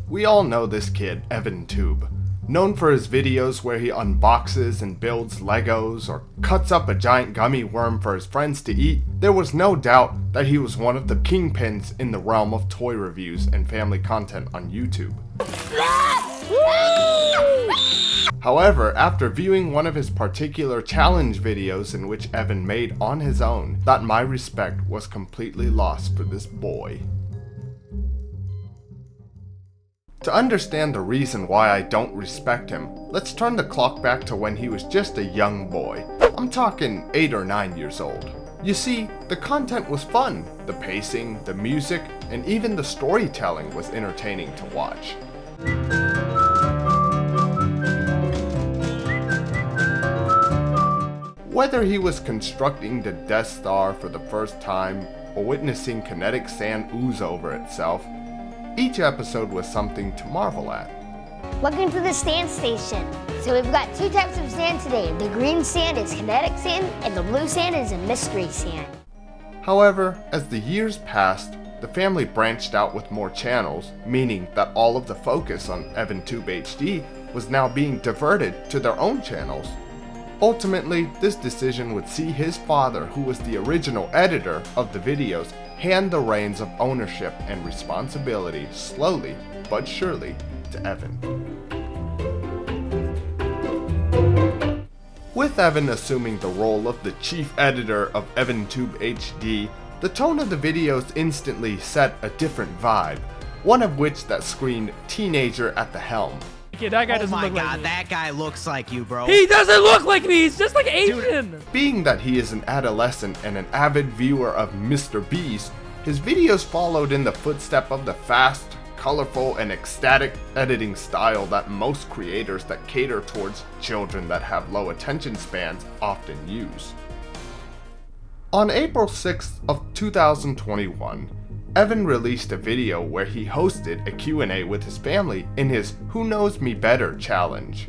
We all know this kid, EvanTube. Known for his videos where he unboxes and builds Legos or cuts up a giant gummy worm for his friends to eat, there was no doubt that he was one of the kingpins in the realm of toy reviews and family content on YouTube. However, after viewing one of his particular challenge videos in which Evan made on his own, thought my respect was completely lost for this boy. To understand the reason why I don't respect him, let's turn the clock back to when he was just a young boy. I'm talking 8 or 9 years old. You see, the content was fun. The pacing, the music, and even the storytelling was entertaining to watch. Whether he was constructing the Death Star for the first time or witnessing kinetic sand ooze over itself, each episode was something to marvel at. Welcome to the sand station. So we've got 2 types of sand today. The green sand is kinetic sand and the blue sand is a mystery sand. However, as the years passed, the family branched out with more channels, meaning that all of the focus on EvanTubeHD was now being diverted to their own channels. Ultimately, this decision would see his father, who was the original editor of the videos, hand the reins of ownership and responsibility slowly but surely to Evan. With Evan assuming the role of the chief editor of EvanTubeHD, the tone of the videos instantly set a different vibe, one of which that screamed teenager at the helm. Yeah, that guy doesn't look look like God, me. that guy looks like you, bro. He doesn't look like me. He's just like Asian. Being that he is an adolescent and an avid viewer of Mr. Beast, his videos followed in the footstep of the fast, colorful, and ecstatic editing style that most creators that cater towards children that have low attention spans often use. On April 6th of 2021, Evan released a video where he hosted a Q&A with his family in his Who Knows Me Better challenge.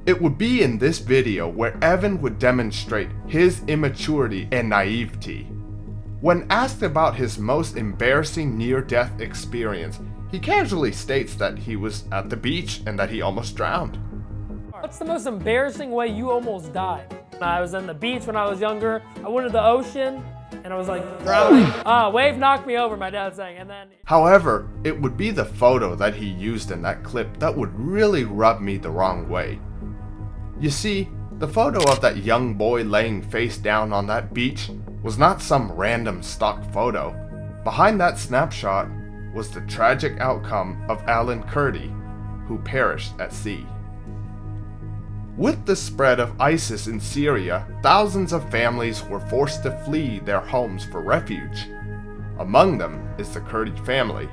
It would be in this video where Evan would demonstrate his immaturity and naivety. When asked about his most embarrassing near-death experience, he casually states that he was at the beach and that he almost drowned. What's the most embarrassing way you almost died? I was on the beach when I was younger. I went to the ocean and I was like drowning. Wave knocked me over, my dad's saying, and then... However, it would be the photo that he used in that clip that would really rub me the wrong way. You see, the photo of that young boy laying face down on that beach was not some random stock photo. Behind that snapshot was the tragic outcome of Alan Kurdi, who perished at sea. With the spread of ISIS in Syria, thousands of families were forced to flee their homes for refuge. Among them is the Kurdi family.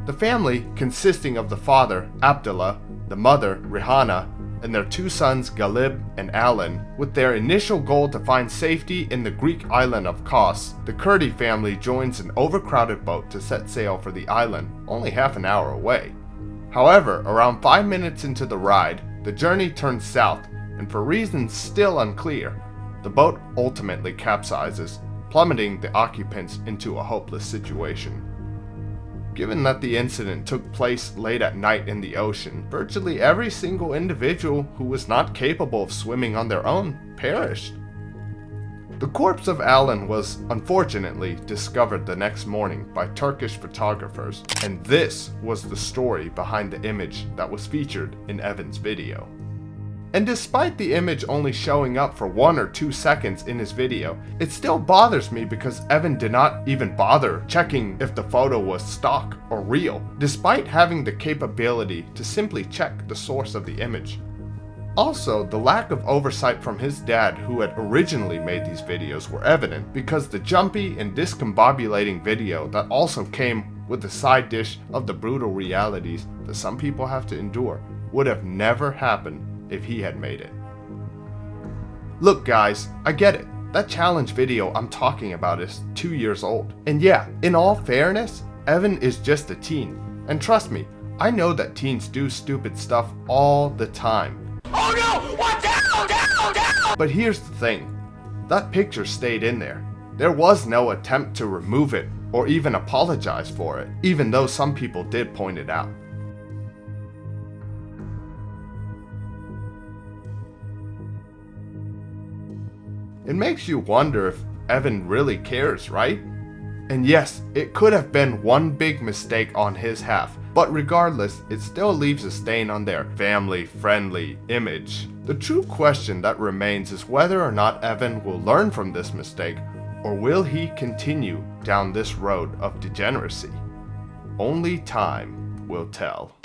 The family, consisting of the father, Abdullah, the mother, Rihanna, and their 2 sons, Galib and Alan, with their initial goal to find safety in the Greek island of Kos, the Kurdi family joins an overcrowded boat to set sail for the island, only half an hour away. However, around 5 minutes into the ride, the journey turns south, and for reasons still unclear, the boat ultimately capsizes, plummeting the occupants into a hopeless situation. Given that the incident took place late at night in the ocean, virtually every single individual who was not capable of swimming on their own perished. The corpse of Alan was, unfortunately, discovered the next morning by Turkish photographers, and this was the story behind the image that was featured in Evan's video. And despite the image only showing up for 1 or 2 seconds in his video, it still bothers me because Evan did not even bother checking if the photo was stock or real, despite having the capability to simply check the source of the image. Also, the lack of oversight from his dad, who had originally made these videos, were evident because the jumpy and discombobulating video that also came with the side dish of the brutal realities that some people have to endure would have never happened if he had made it. Look guys, I get it. That challenge video I'm talking about is 2 years old. And yeah, in all fairness, Evan is just a teen. And trust me, I know that teens do stupid stuff all the time. Oh no! What? Down! But here's the thing, that picture stayed in there. There was no attempt to remove it or even apologize for it, even though some people did point it out. It makes you wonder if Evan really cares, right? And yes, it could have been one big mistake on his half, but regardless, it still leaves a stain on their family-friendly image. The true question that remains is whether or not Evan will learn from this mistake, or will he continue down this road of degeneracy? Only time will tell.